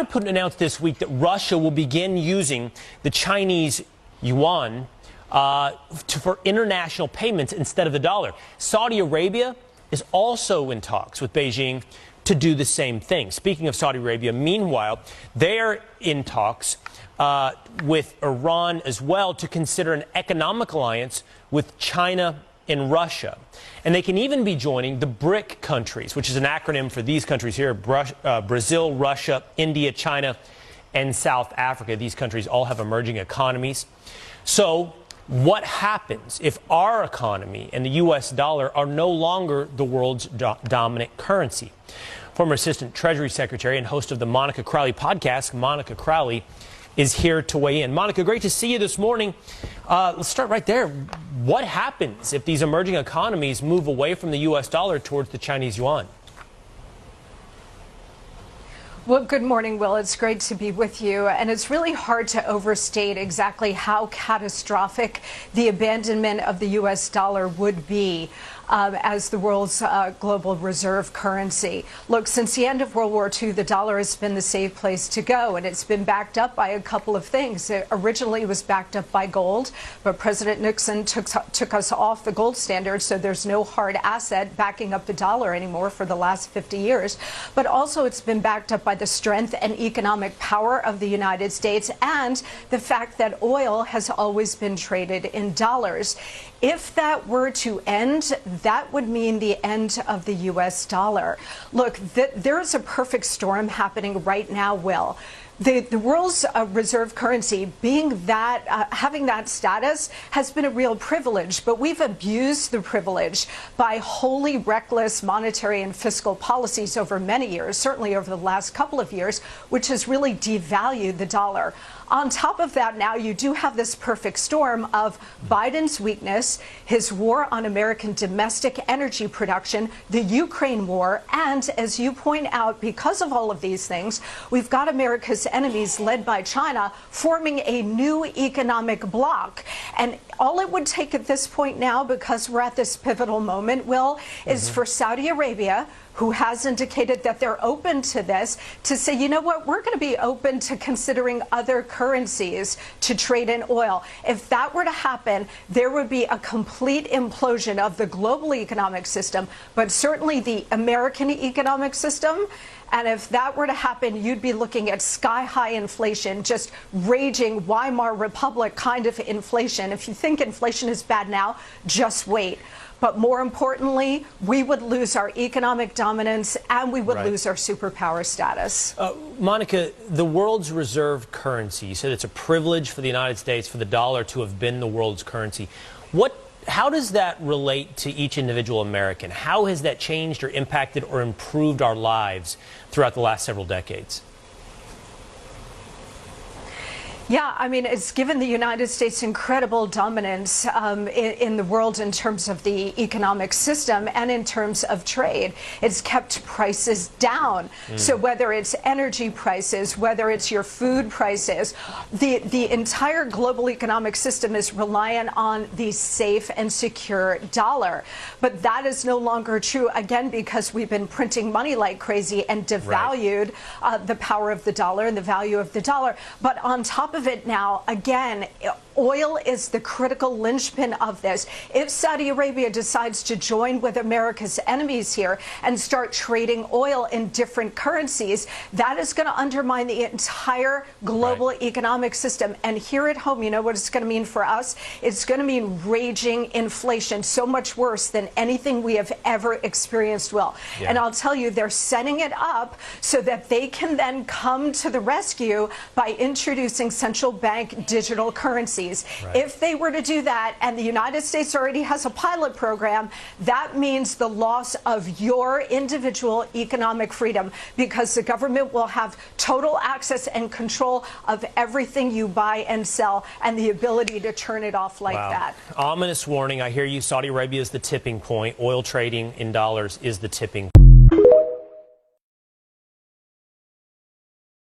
Putin announced this week that Russia will begin using the Chinese yuan for international payments instead of the dollar. Saudi Arabia is also in talks with Beijing to do the same thing. Speaking of Saudi Arabia, meanwhile, they're in talks with Iran as well to consider an economic alliance with China and Russia. And they can even be joining the BRIC countries, which is an acronym for these countries here: Brazil, Russia, India, China, and South Africa. These countries all have emerging economies. So what happens if our economy and the U.S. dollar are no longer the world's dominant currency? Former Assistant Treasury Secretary and host of the Monica Crowley podcast, Monica Crowley, is here to weigh in. Monica, great to see you this morning. Let's start right there. What happens if these emerging economies move away from the U.S. dollar towards the Chinese yuan? Well, good morning, Will. It's great to be with you. And it's really hard to overstate exactly how catastrophic the abandonment of the U.S. dollar would be as the world's global reserve currency. Look, since the end of World War II, the dollar has been the safe place to go, and it's been backed up by a couple of things. It originally was backed up by gold, but President Nixon took us off the gold standard, so there's no hard asset backing up the dollar anymore for the last 50 years. But also it's been backed up by the strength and economic power of the United States and the fact that oil has always been traded in dollars. If that were to end, that would mean the end of the U.S. dollar. Look, there is a perfect storm happening right now, Will. The world's reserve currency being that, having that status has been a real privilege, but we've abused the privilege by wholly reckless monetary and fiscal policies over many years, certainly over the last couple of years, which has really devalued the dollar. On top of that, now you do have this perfect storm of Biden's weakness, his war on American domestic energy production, the Ukraine war, and as you point out, because of all of these things, we've got America's enemies led by China forming a new economic bloc. And all it would take at this point now, because we're at this pivotal moment, Will, is for Saudi Arabia, who has indicated that they're open to this, to say, you know what, we're going to be open to considering other currencies to trade in oil. If that were to happen, there would be a complete implosion of the global economic system, but certainly the American economic system. And if that were to happen, you'd be looking at sky-high inflation, just raging Weimar Republic kind of inflation. If you think inflation is bad now, just wait. But more importantly, we would lose our economic dominance and we would lose our superpower status. Monica, the world's reserve currency, you said it's a privilege for the United States for the dollar to have been the world's currency. How does that relate to each individual American? How has that changed or impacted or improved our lives throughout the last several decades? Yeah, I mean, it's given the United States incredible dominance in the world in terms of the economic system and in terms of trade. It's kept prices down. So whether it's energy prices, whether it's your food prices, the entire global economic system is reliant on the safe and secure dollar. But that is no longer true, again, because we've been printing money like crazy and devalued the power of the dollar and the value of the dollar. But on top of it now, again, oil is the critical linchpin of this. If Saudi Arabia decides to join with America's enemies here and start trading oil in different currencies, that is going to undermine the entire global economic system. And here at home, you know what it's going to mean for us? It's going to mean raging inflation, so much worse than anything we have ever experienced, Will. And I'll tell you, they're setting it up so that they can then come to the rescue by introducing central bank digital currencies. If they were to do that, and the United States already has a pilot program, that means the loss of your individual economic freedom, because the government will have total access and control of everything you buy and sell and the ability to turn it off like that. Ominous warning. I hear you. Saudi Arabia is the tipping point. Oil trading in dollars is the tipping point.